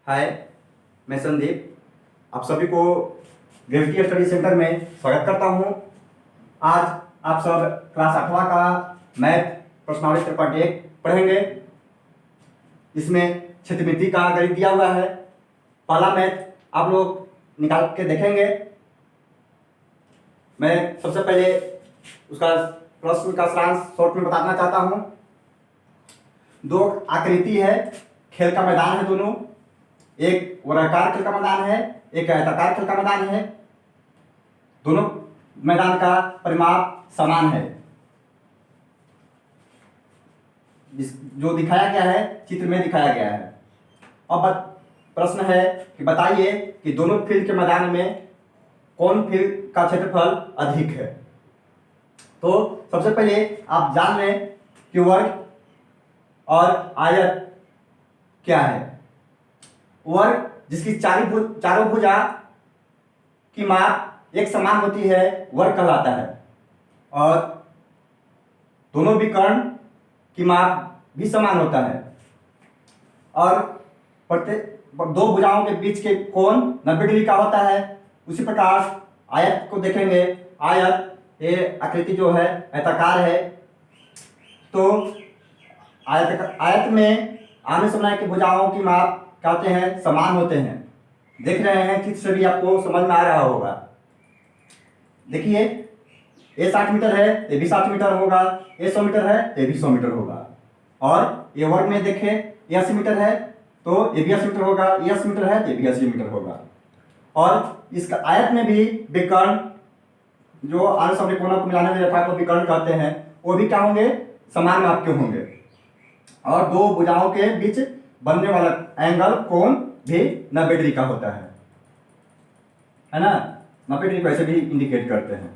हाय, मैं संदीप आप सभी को ग्रेविटी स्टडी सेंटर में स्वागत करता हूं। आज आप सब क्लास 8वां का मैथ प्रश्नावली 3.1 पढ़ेंगे। इसमें क्षेत्रमिति का गणित दिया हुआ है। पहला मैथ आप लोग निकाल के देखेंगे। मैं सबसे पहले उसका प्रश्न का सारांश शॉर्ट में बताना चाहता हूं। दो आकृति है, खेल का मैदान है दोनों। एक वर्गाकार खेल का मैदान है, एक आयताकार खेल का मैदान है। दोनों मैदान का परिमाप समान है। जो दिखाया गया है चित्र में दिखाया गया है। अब प्रश्न है कि बताइए कि दोनों फील्ड के मैदान में कौन फील्ड का क्षेत्रफल अधिक है। तो सबसे पहले आप जान लें कि वर्ग और आयत क्या है। वर्ग जिसकी चारों भुजा की माप एक समान होती है वर्ग कहलाता है, और दोनों विकर्ण की माप भी समान होता है। और प्रत्येक दो भुजाओं के बीच के कोण 90 डिग्री का होता है। उसी प्रकार आयत को देखेंगे। आयत ये आकृति जो है आयताकार है, तो आयत में आमने सामने की भुजाओं की माप कहते हैं समान होते हैं। देख रहे हैं चित्र से भी आपको समझ में आ रहा होगा। देखिए ये 60 मीटर है, ये भी 60 मीटर होगा। ये 100 मीटर है, ये भी 100 मीटर होगा। और ये वर्ग में देखें ये 80 मीटर है, तो ये भी 80 मीटर होगा। ये 80 मीटर है, ये भी 80 मीटर होगा। और इसका आयत में भी विकर्ण जो आने सामने कोनों को मिलाने वाले रेखा को विकर्ण कहते हैं, वो भी क्या होंगे, समान माप के होंगे। और दो भुजाओं के बीच बनने वाला एंगल कोण भी 90 डिग्री का होता है ना। 90 डिग्री को ऐसे भी इंडिकेट करते हैं।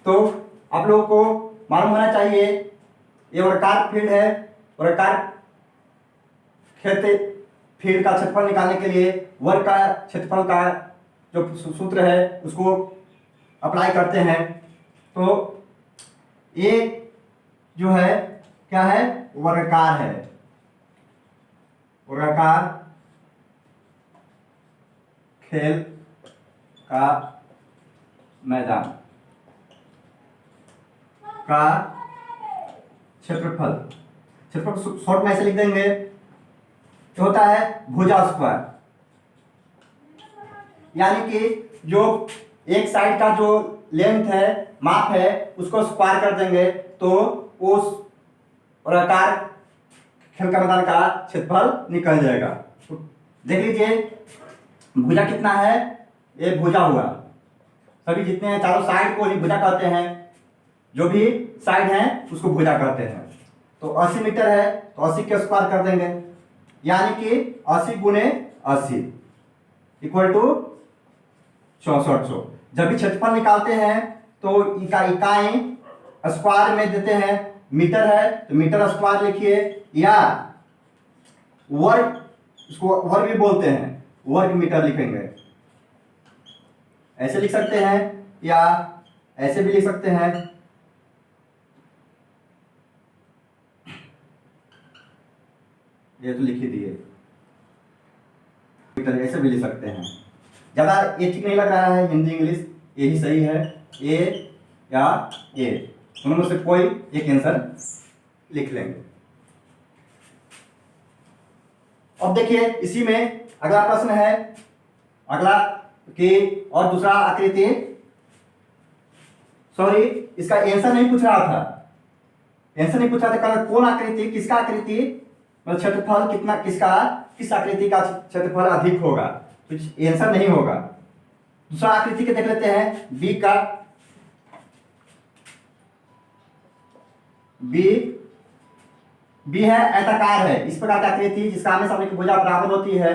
तो आप लोगों को मालूम होना चाहिए ये वर्गाकार फील्ड है। वर्गाकार फील्ड का क्षेत्रफल निकालने के लिए वर्ग का क्षेत्रफल का जो सूत्र है उसको अप्लाई करते हैं। तो ये जो है क्या है, वर्गाकार है। वर्गाकार खेल का मैदान का क्षेत्रफल शॉर्ट में ऐसे लिख देंगे, तो होता है भुजा स्क्वायर। यानी कि जो एक साइड का जो लेंथ है, माप है, उसको स्क्वायर कर देंगे तो उस वर्गाकार खेल का मैदान का क्षेत्रफल निकल जाएगा। तो देख लीजिए भुजा कितना है, ये भुजा हुआ। सभी जितने हैं चारों साइड को ही भुजा कहते हैं। जो भी साइड है उसको भुजा कहते हैं। तो 80 मीटर है तो 80 के स्क्वायर कर देंगे, यानी कि 80 गुणे 80 इक्वल टू 6400। जब भी क्षेत्रफल निकालते हैं तो इकाई स्क्वायर में देते हैं। मीटर है तो मीटर स्क्वायर लिखिए, या वर्ग, इसको वर्ग भी बोलते हैं, वर्ग मीटर लिखेंगे। ऐसे लिख सकते हैं या ऐसे भी लिख सकते हैं। ये तो लिख ही दिए, मीटर ऐसे भी लिख सकते हैं। ज़्यादा ये ठीक नहीं लग रहा है, हिंदी इंग्लिश यही सही है। ए या ए दोनों में से कोई एक आंसर लिख लेंगे। अब देखिए इसी में अगला प्रश्न है, अगला कि और दूसरा आकृति, सॉरी इसका आंसर नहीं पूछ रहा था। आंसर नहीं पूछ रहा था, कौन आकृति, किसका आकृति मतलब क्षेत्रफल कितना, किस आकृति का क्षेत्रफल अधिक होगा, तो आंसर नहीं होगा। दूसरा आकृति के देख लेते हैं। बी का, बी है आयताकार है। इस प्रकार की आकृति जिसका आमने सामने की भुजा बराबर होती है,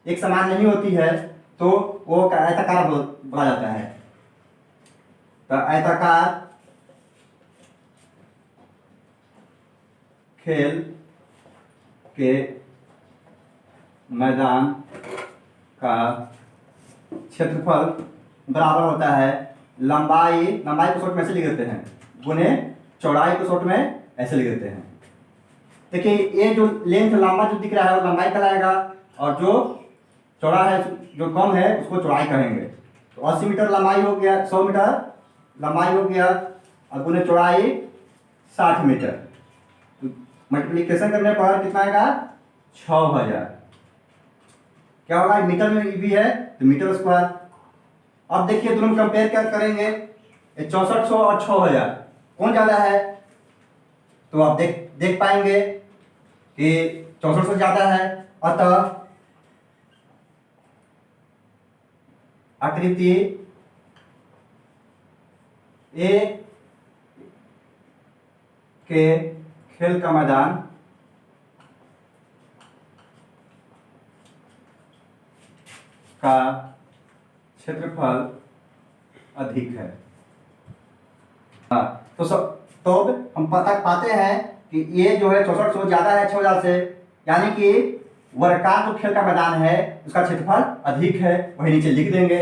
एक समान नहीं होती है, तो वो आयताकार बोला जाता है। तो आयताकार खेल के मैदान का क्षेत्रफल बराबर होता है लंबाई को शॉर्ट में से लिख देते हैं गुने चौड़ाई को शॉर्ट में ऐसे लिख देते हैं। देखिए ये जो लेंथ लंबा जो दिख रहा है वो लंबाई कहलाएगा, और जो चौड़ा है जो कम है उसको चौड़ाई कहेंगे। तो 80 मीटर लंबाई हो गया, 100 मीटर लंबाई हो गया, और गुने चौड़ाई 60 मीटर। तो मल्टीप्लिकेशन करने पर कितना आएगा? 6000। क्या होगा? मीटर में भी है तो मीटर स्क्वायर। अब देखिए दोनों कंपेयर क्या करेंगे, 6400 और 6000 कौन ज्यादा है? तो आप देख पाएंगे कि 6400 ज्यादा है, अतः आकृति ए के खेल का मैदान का क्षेत्रफल अधिक है। तो अब हम पता पाते हैं कि ये जो है 6400 ज्यादा है 6000 से, यानी कि वर्गाकार जो खेल का मैदान है उसका क्षेत्रफल अधिक है, वही नीचे लिख देंगे,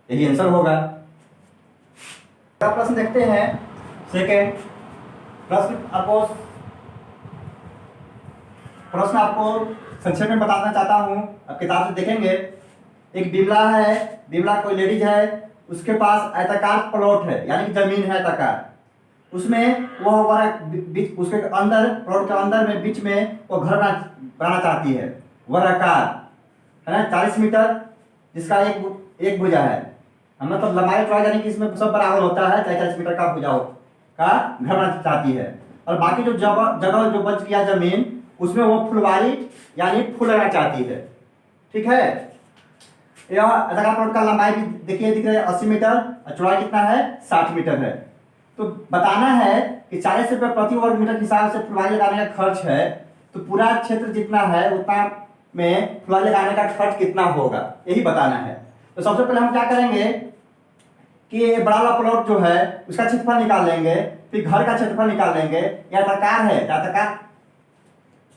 यही आंसर होगा। प्रश्न देखते हैं। सेकेंड प्रश्न आपको संक्षेप में बताना चाहता हूं, अब किताब से देखेंगे। एक बिमला है, बिमला कोई लेडीज है, उसके पास आयताकार प्लॉट है, यानी कि जमीन है आयताकार, उसमें वह बीच उसके अंदर प्लॉट के अंदर में बीच में वो घर बनाना चाहती है, वर्गाकार है ना, 40 मीटर, जिसका एक भुजा है, मतलब लंबाई चौड़ाई यानी कि इसमें सब बराबर होता है, चाहे 40 मीटर का भुजा हो का घर बनाना चाहती है। और बाकी जो जगह जो बच गया जमीन, उसमें वो फुलवारी यानी फूल लगाना चाहती है। ठीक है, यह आयताकार प्लॉट का लंबाई भी देखिए दिख रहा है 80 मीटर, और चौड़ाई कितना है? 60 मीटर है। तो बताना है कि 40 रुपये प्रति वर्ग मीटर के हिसाब से फुलवारी लगाने का खर्च है, तो पूरा क्षेत्र जितना है उतना में फुलवारी लगाने का खर्च कितना होगा, यही बताना है। तो सबसे पहले हम क्या करेंगे कि ये बड़ा वाला प्लॉट जो है उसका क्षेत्रफल निकाल लेंगे, फिर घर का क्षेत्रफल निकाल लेंगे। यह आयताकार है, आयताकार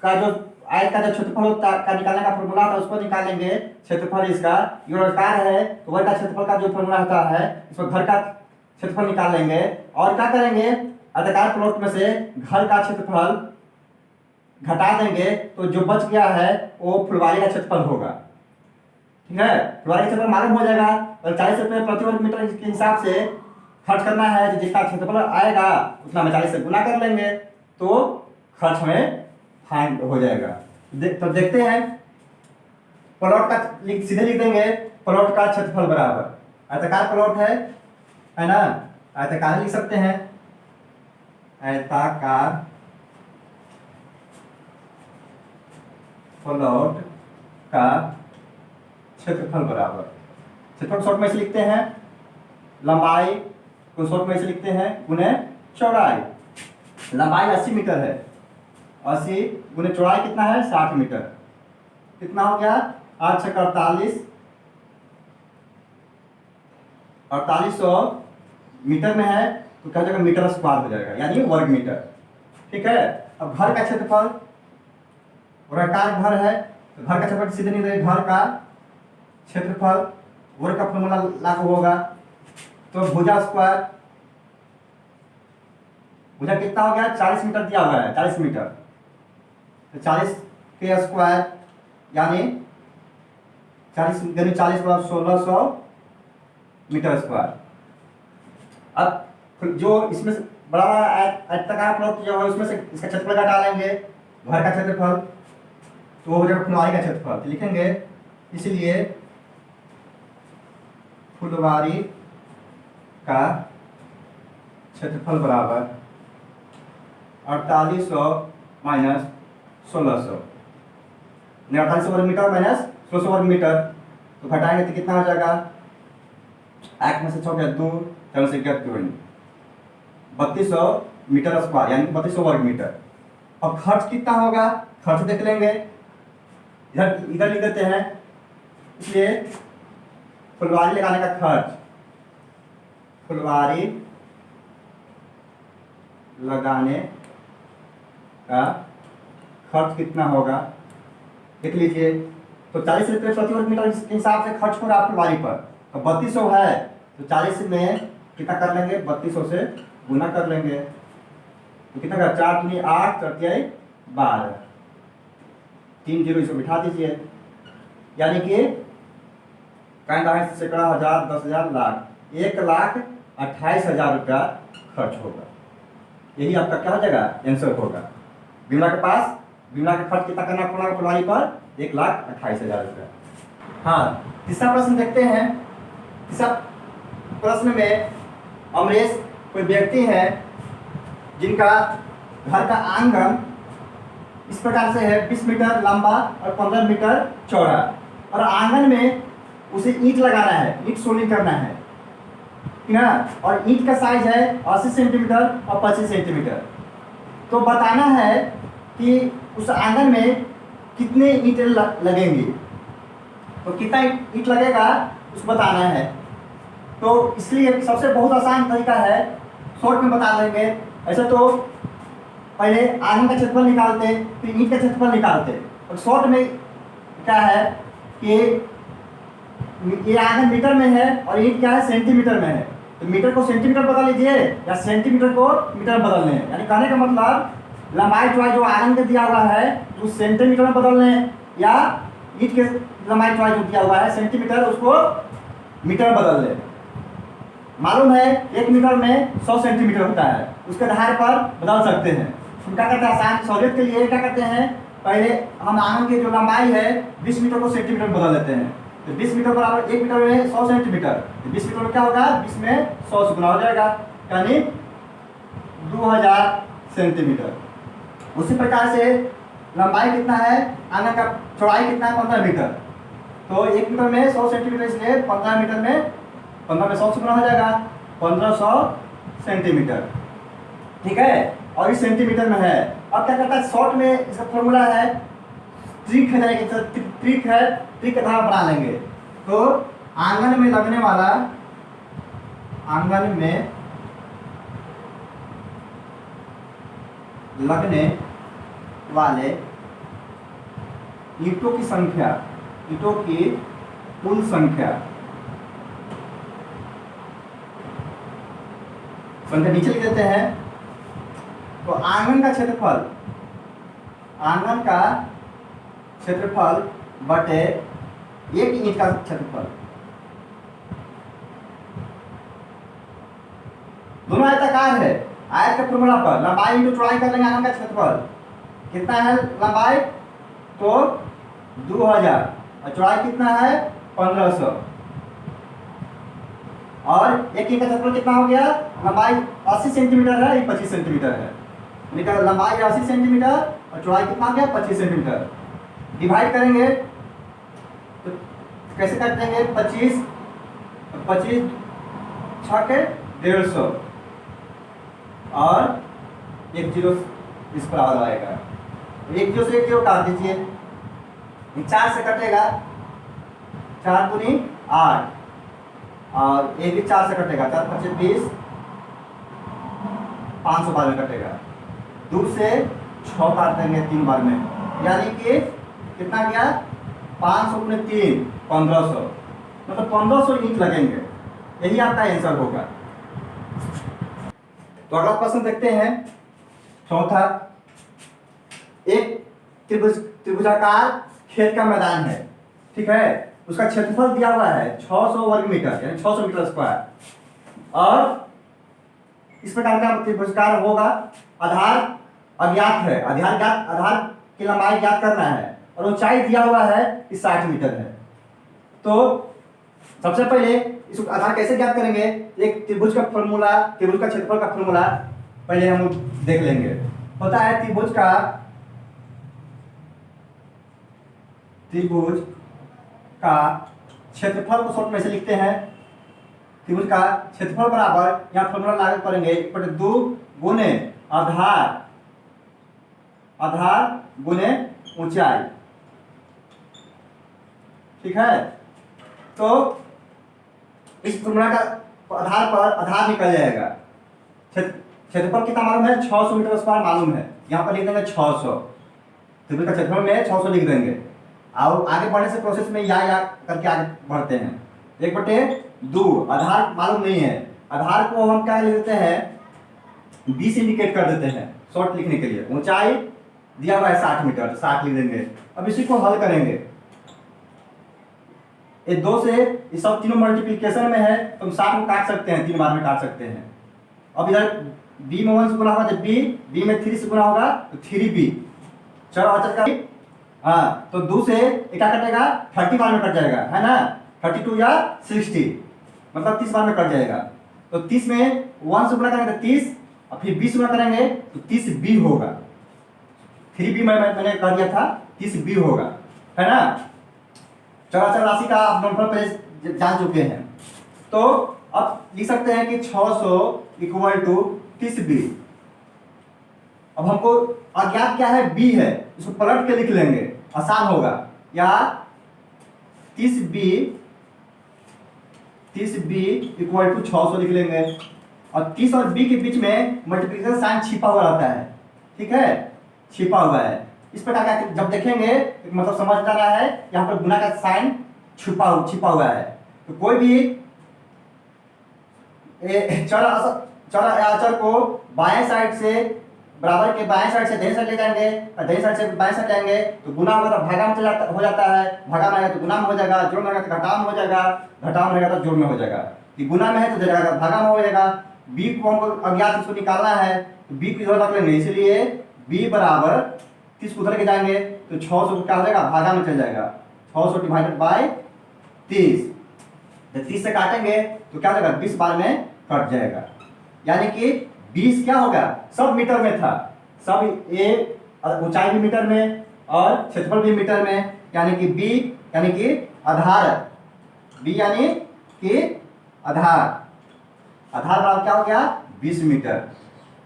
का जो आयत का जो क्षेत्रफल होता का निकालने का फॉर्मूला था उसको निकालेंगे, क्षेत्रफल इसका। ये वर्गाकार है तो वर्ग का क्षेत्रफल का जो फॉर्मूला होता है इसको घर का क्षेत्रफल निकाल लेंगे। और क्या करेंगे, आयताकार प्लॉट में से घर का क्षेत्रफल घटा देंगे, तो जो बच गया है वो फुलवारी का क्षेत्रफल होगा। ठीक है, फुलवारी का क्षेत्रफल मालूम हो जाएगा, और 40 रुपये प्रति वर्ग मीटर के हिसाब से खर्च करना है, तो जितना क्षेत्रफल आएगा उतना में 40 से गुना कर लेंगे, तो खर्च हमें फाइंड हो जाएगा। तो देखते हैं, प्लॉट का सीधे लिख देंगे, प्लॉट का क्षेत्रफल बराबर आयताकार प्लॉट है ना, आयताकार लिख सकते हैं, आयताकार प्लॉट का क्षेत्रफल बराबर, क्षेत्रफल शॉर्ट में से लिखते हैं, लंबाई को शॉर्ट में से लिखते हैं गुने चौड़ाई। लंबाई 80 मीटर है, 80 गुने चौड़ाई कितना है? 60 मीटर। कितना हो गया? 8 छक्का 48, 4800 मीटर में है तो क्या हो जाएगा? मीटर स्क्वायर हो जाएगा, यानी वर्ग मीटर। ठीक है, अब घर का क्षेत्रफल, वर्गाकार घर है तो घर का क्षेत्रफल सीधे नहीं देंगे, घर का क्षेत्रफल वर्ग का फॉर्मूला लागू होगा, तो भुजा स्क्वायर, भुजा कितना हो गया? 40 मीटर दिया हुआ है, 40 मीटर, तो 40 के स्क्वायर यानी 40 यानी 40 बराबर 1600 मीटर स्क्वायर। अब जो इसमें से बड़ा आयताकार प्लॉट जो है उसमें से इसका क्षेत्रफल घटा लेंगे, घर का क्षेत्रफल, तो हो जाएगा फुलवारी का क्षेत्रफल। तो लिखेंगे इसलिए फुलवारी का क्षेत्रफल बराबर 4800 माइनस 1600, 4800 वर्ग मीटर माइनस 1600 वर्ग मीटर, तो घटाएंगे तो कितना हो जाएगा? 1 में से 6 गया 2, 4 से गया 2, 3200 मीटर स्क्वायर यानी 3200 वर्ग मीटर। अब खर्च कितना होगा? खर्च देख लेंगे, इधर लिख देते हैं, इसलिए फुलवारी लगाने का खर्च, फुलवारी लगाने का खर्च कितना होगा देख लीजिए। तो 40 रुपये प्रति वर्ग मीटर के हिसाब से खर्च हो रहा है फुलवारी पर, तो 3200 है तो 40 में कितना कर लेंगे? 3200 से गुना कर लेंगे, तो कितना का 4 दूनी 8, 4 तिहाई 12, 3 जीरो इसको बिठा दीजिए, यानी कि कहना है सैकड़ा, हजार, 10,000, लाख, 1,28,000 रुपया खर्च होगा। यही आपका क्या हो जाएगा, आंसर होगा। बीमा के पास बीमा का खर्च कितना करना पड़ा खुलवाई पर, 1,28,000 रुपया। हाँ, तीसरा प्रश्न देखते हैं। तीसरा प्रश्न में अमरेश कोई व्यक्ति है जिनका घर का आंगन इस प्रकार से है, 20 मीटर लंबा और 15 मीटर चौड़ा, और आंगन में उसे ईंट लगाना है, ईंट सोलिंग करना है, ठीक है, और ईंट का साइज है 80 सेंटीमीटर और 25 सेंटीमीटर। तो बताना है कि उस आंगन में कितने ईंट लगेंगे, तो कितना ईंट लगेगा उसको बताना है। तो इसलिए सबसे बहुत आसान तरीका है, शॉर्ट में बता देंगे। ऐसे तो पहले आंगन का क्षेत्रफल निकालते, फिर ईंट का क्षेत्रफल निकालते, और शॉर्ट में क्या है कि ये आंगन मीटर में है और ईंट क्या है, सेंटीमीटर में है। तो मीटर को सेंटीमीटर बदल लीजिए या सेंटीमीटर को मीटर बदल लें, यानी कहने का मतलब लंबाई चौड़ाई जो आंगन के दिया हुआ है जो सेंटीमीटर में बदल लें, या ईंट के लंबाई चौड़ाई जो दिया हुआ है सेंटीमीटर, उसको मीटर बदल लें। मालूम है 1 मीटर में 100 सेंटीमीटर होता है, उसके आधार पर बदल सकते हैं। हम क्या करते हैं, आसान सहूलियत के लिए क्या करते हैं, पहले हम आंगन की जो लंबाई है 20 मीटर को सेंटीमीटर में बदल लेते हैं। तो 20 मीटर बराबर 1 मीटर में 100 सेंटीमीटर, तो 20 मीटर में क्या होगा, 20 में 100 से गुना हो जाएगा, यानी 2000 सेंटीमीटर। उसी प्रकार से लंबाई कितना है, आंगन का चौड़ाई कितना है, 15 मीटर, तो 1 मीटर में 100 सेंटीमीटर, इसलिए 15 मीटर में 15 में 100 से गुना हो जाएगा, 1500 सेंटीमीटर, ठीक है। और इस सेंटीमीटर में है। अब क्या करता है, शॉर्ट में इसका फॉर्मूला है, ट्रिक है, ट्रिक है, ट्रिक के द्वारा बना लेंगे। तो आंगन में लगने वाला, आंगन में लगने वाले ईंटों की संख्या, ईंटों की कुल संख्या नीचे लिख देते हैं। तो आंगन का क्षेत्रफल, आंगन का क्षेत्रफल बटे एक ईंट का क्षेत्रफल, दोनों आयताकार है। आयत के फॉर्मूला पर लंबाई इंटू चौड़ाई कर लेंगे, आंगन का क्षेत्रफल कितना है, लंबाई तो 2000 और चौड़ाई कितना है 1500, और एक ईंट का क्षेत्रफल कितना हो गया, लंबाई 80 सेंटीमीटर है, ये 25 सेंटीमीटर है, निकल लंबाई 80 सेंटीमीटर और चौड़ाई कितना गया 25 सेंटीमीटर। डिवाइड करेंगे तो कैसे कर देंगे, 25 25 6 के 150 और एक जीरो इस पर आ जाएगा, एक जीरो से एक जीरो काट दीजिए, 4 से कटेगा, 4 दूनी 8 और ये भी 4 से कटेगा, 4 25 20, 512 में कटेगा, 2 से 6 काट देंगे 3 बार में, यानी कि कितना गया 500 गुने 3 1500, मतलब 1500 ईंट लगेंगे। यही आपका आंसर होगा। तो अगला प्रश्न देखते हैं, चौथा। एक त्रिभुजाकार खेत का मैदान है, ठीक है, उसका क्षेत्रफल दिया हुआ है 600 वर्ग मीटर, यानी 600 मीटर स्क्वायर, और इस प्रकार का त्रिभुजाकार होगा। आधार अज्ञात है, आधार की लंबाई ज्ञात करना है, और ऊंचाई दिया हुआ है कि 60 मीटर है। तो सबसे पहले इस आधार कैसे ज्ञात करेंगे, एक त्रिभुज का फॉर्मूला, त्रिभुज का क्षेत्रफल का फॉर्मूला पहले हम देख लेंगे। होता है त्रिभुज का क्षेत्रफल को शॉर्ट में से लिखते हैं, त्रिभुज का क्षेत्रफल बराबर, यहाँ फॉर्मूला लागू करेंगे 1/2 गुने आधार गुने ऊंचाई, ठीक है। तो इस फॉर्मूला का आधार पर आधार निकल जाएगा। क्षेत्रफल कितना मालूम है, 600 मीटर स्क्वायर मालूम है, यहाँ पर लिख देंगे 600, त्रिभुज का क्षेत्रफल में 600 लिख देंगे। और आगे बढ़ने से प्रोसेस में या करके आगे बढ़ते हैं। 1/2 आधार मालूम नहीं है, आधार को हम क्या लिख देते हैं 20 इंडिकेट कर देते हैं शॉर्ट लिखने के लिए। ऊंचाई दिया हुआ है 60 मीटर, तो 60 लिख देंगे। अब इसी को हल करेंगे, ये 2 से ये सब तीनों मल्टीप्लिकेशन में है, तो हम 60 को काट सकते हैं, 3 बार में काट सकते हैं। अब इधर b में 1 से गुना होगा तो b में 3 से गुना होगा तो 3b, चलो अचर का हाँ, तो 2 से क्या कटेगा 30 बार में कट जाएगा, है ना, 32 या 60, मतलब 30 बार में कट जाएगा। तो 30 में 1 से गुना करेंगे तो 30, और फिर 20 से गुना करेंगे तो 30b होगा। 3b मैंने कर दिया था, 30b होगा, है ना। चराचर राशि का आप नंबर पहले जान चुके हैं, तो अब लिख सकते हैं कि 600 इक्वल टू 30b। अब हमको अज्ञात क्या है, b है, इसको पलट के लिख लेंगे, आसान होगा। या 30b इक्वल टू 600 लिख लेंगे, और 30 और b के बीच में मल्टीप्लिकेशन साइन छिपा हुआ रहता है, ठीक है, छिपा हुआ है। इस प्रकार का जब देखेंगे तो मतलब समझ जाना है यहाँ पर गुना का साइन छिपा हुआ है। तो कोई भी चर अचर को बाएं साइड से बराबर के बाएं साइड से दाहिने साइड ले जाएंगे, और दाहिने साइड से बाएं साइड जाएंगे तो गुना होगा तो भागा में हो जाता है, भागा में आएगा तो गुना में हो जाएगा, जोड़ में आएगा तो घटाव में हो जाएगा, घटाव में रहेगा तो जोड़ में हो जाएगा। कि गुना में है तो जाएगा भागा में हो जाएगा। बी को हमको अज्ञात इसको निकालना है, तो बी को इधर रख लेंगे, इसलिए बी बराबर 30 को उधर के जाएंगे तो 600 क्या हो जाएगा, भागा में चल जाएगा, 600 डिवाइडेड बाय 30। जब 30 से काटेंगे तो क्या हो जाएगा, 20 बार में कट जाएगा। यानी कि 20 क्या होगा, सब मीटर में था, सब ए ऊंचाई भी मीटर में और क्षेत्रफल भी मीटर में, यानी कि बी यानी कि आधार, बी यानी कि आधार बराबर क्या हो गया, 20 मीटर।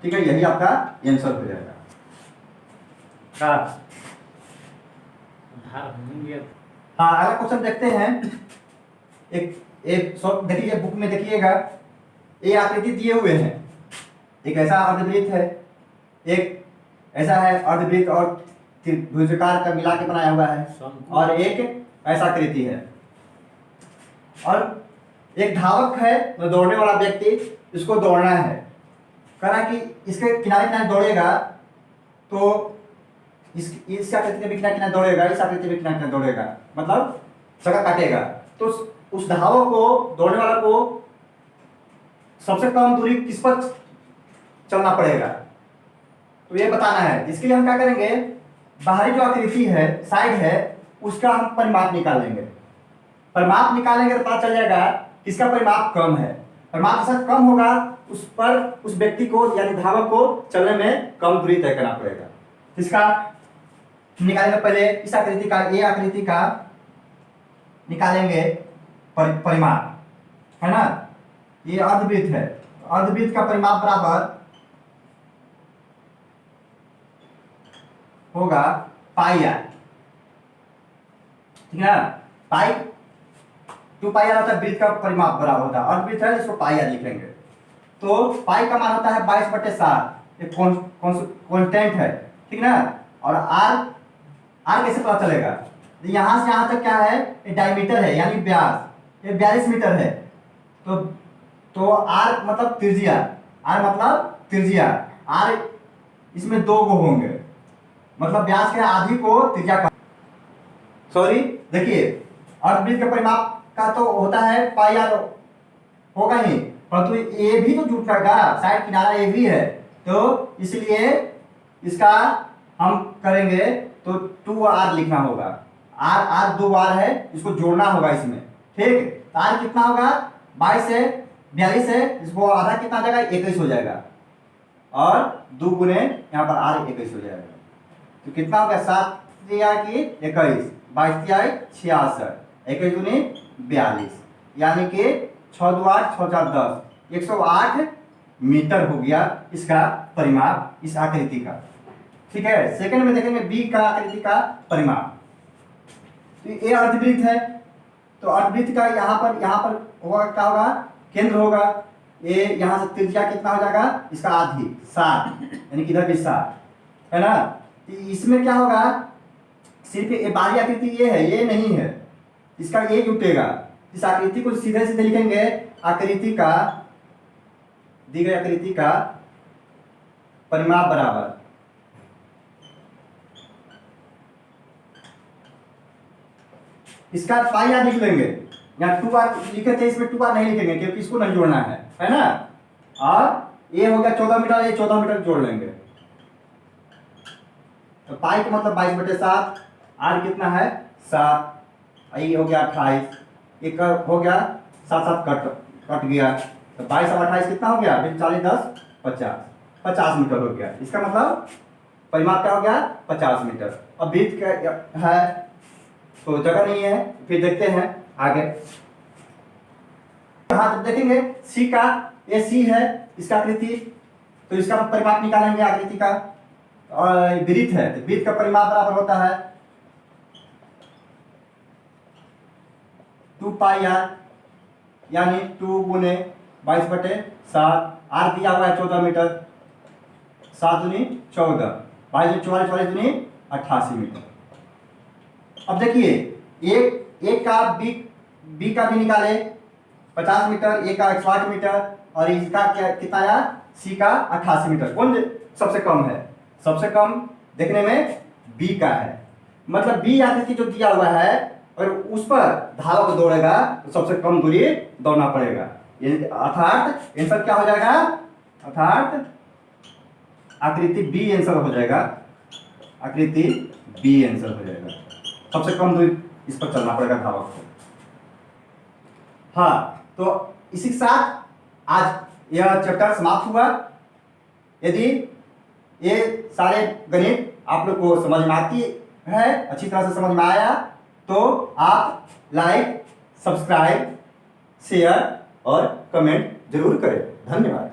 ठीक है, यही आपका आंसर हो जाएगा। हाँ, अगला क्वेश्चन देखते हैं। एक सब देखिए बुक में, देखिएगा ये आकृति दिए हुए हैं, एक ऐसा अर्धवृत्त है, एक ऐसा है अर्धवृत्त और त्रिभुजाकार का मिला के बनाया हुआ है, और एक ऐसा आकृति है, और एक धावक है तो दौड़ने वाला व्यक्ति, इसको दौड़ना है। कह रहा है कि इसके किनारे किनारे दौड़ेगा तो इस आकृति के भी किनारे किनारे दौड़ेगा, इस आकृति के भी किनारे किनारे दौड़ेगा, मतलब जगह काटेगा। तो उस धावक को, दौड़ने वाला को सबसे कम दूरी किस पर चलना पड़ेगा, तो ये बताना है। इसके लिए हम क्या करेंगे, बाहरी जो आकृति है, साइड है, उसका हम परिमाप निकालेंगे। परिमाप निकालेंगे तो पता चल जाएगा किसका परिमाप कम है। परिमाप जैसा कम होगा उस पर उस व्यक्ति को यानी धावक को चलने में कम दूरी तय करना पड़ेगा। इसका निकालेंगे, पहले इस आकृति का, ये आकृति का निकालेंगे परिमाप, है ना। ये अर्धवृत्त है, अर्धवृत्त का परिमाप बराबर होगा पाई आर, ठीक है। पाई 2 पाई आर होता है, वृत्त का परिमाप बराबर होता है, अर्धवृत्त है, इसको पाई आर लिखेंगे। तो पाई का मान होता है 22/7, एक कांस्टेंट है, ठीक ना। और आर कैसे पता चलेगा, यहां से यहां तक क्या है, डायमीटर है यानी व्यास, ये 42 मीटर है। तो आर मतलब त्रिज्या, आर मतलब त्रिज्या, आर इसमें 2 गो होंगे, मतलब व्यास के आधी को त्रिज्या का, सॉरी देखिए अर्धवृत्त के परिमाप का तो होता है पाई आर होगा ही, परंतु ये भी तो जुट रहेगा, साइड किनारा ये भी है, तो इसलिए इसका हम करेंगे तो 2r लिखना होगा। आर 2 बार है, इसको जोड़ना होगा इसमें, ठीक। तो आर कितना होगा, 22 से 42 है, इसको आधा कितना आ जाएगा, 21 हो जाएगा, और 2 गुने यहाँ पर आर 21 हो जाएगा। तो कितना हो गया, 7 की 21, 22 66, 21 दूनी 42, यानी कि 6 2 8 6 4 10, 108 मीटर हो गया इसका परिमाप इस आकृति का, ठीक है। सेकंड में देखेंगे बी का आकृति का परिमाप। तो ये अर्धवृत्त है, तो अर्धवृत्त का यहाँ पर होगा, क्या होगा, केंद्र होगा, ये यहाँ से त्रिज्या कितना हो जाएगा, इसका आधी 7, यानी कि इधर भी 7, है ना। तो इसमें क्या होगा, सिर्फ ये बाहरी आकृति ये है, ये नहीं है, इसका ये जुटेगा। इस आकृति को सीधे सीधे लिखेंगे, दी गई आकृति का परिमाप बराबर इसका पाई आर लिख लेंगे, यहाँ 2r लिखे थे, इसमें 2r नहीं लिखेंगे क्योंकि इसको नहीं जोड़ना है ना। और ये हो गया 14 मीटर, ये 14 मीटर जोड़ लेंगे, तो पाई का मतलब 22/7, आर कितना है 7, ये हो गया 28, एक हो गया 7 कट गया, तो 22 और 28 कितना हो गया, 40 10 50 मीटर हो गया। इसका मतलब परिमाप क्या हो गया 50 मीटर। अब वृत्त क्या है, तो जगह नहीं है, फिर देखते हैं आगे। हाँ तो देखेंगे सी का, ये सी है इसका आकृति, तो इसका परिमाप निकालेंगे आकृति का, और वृत्त है तो वृत्त का परिमाप बराबर होता है 2 पाई आर, यानी 2 गुने 22/7, आर दिया हुआ है 14 मीटर, 7 दूनी 14, 22 44 44 दूनी 88 मीटर। अब देखिए एक का बी का भी निकाले 50 मीटर, ए का 108 मीटर, और इसका क्या कितना आया सी का 88 मीटर। कौन सबसे कम है, सबसे कम देखने में बी का है, मतलब बी आकृति जो दिया हुआ है और उस पर धावक दौड़ेगा तो सबसे कम दूरी दौड़ना पड़ेगा, अर्थात आंसर क्या हो जाएगा, अर्थात आकृति बी आंसर हो जाएगा, आकृति बी आंसर हो जाएगा, सबसे कम दूरी इस पर चलना पड़ेगा धावक को। हाँ तो इसी के साथ आज यह चैप्टर समाप्त हुआ। यदि ये सारे गणित आप लोग को समझ में आती है, अच्छी तरह से समझ में आया, तो आप लाइक, सब्सक्राइब, शेयर और कमेंट जरूर करें। धन्यवाद।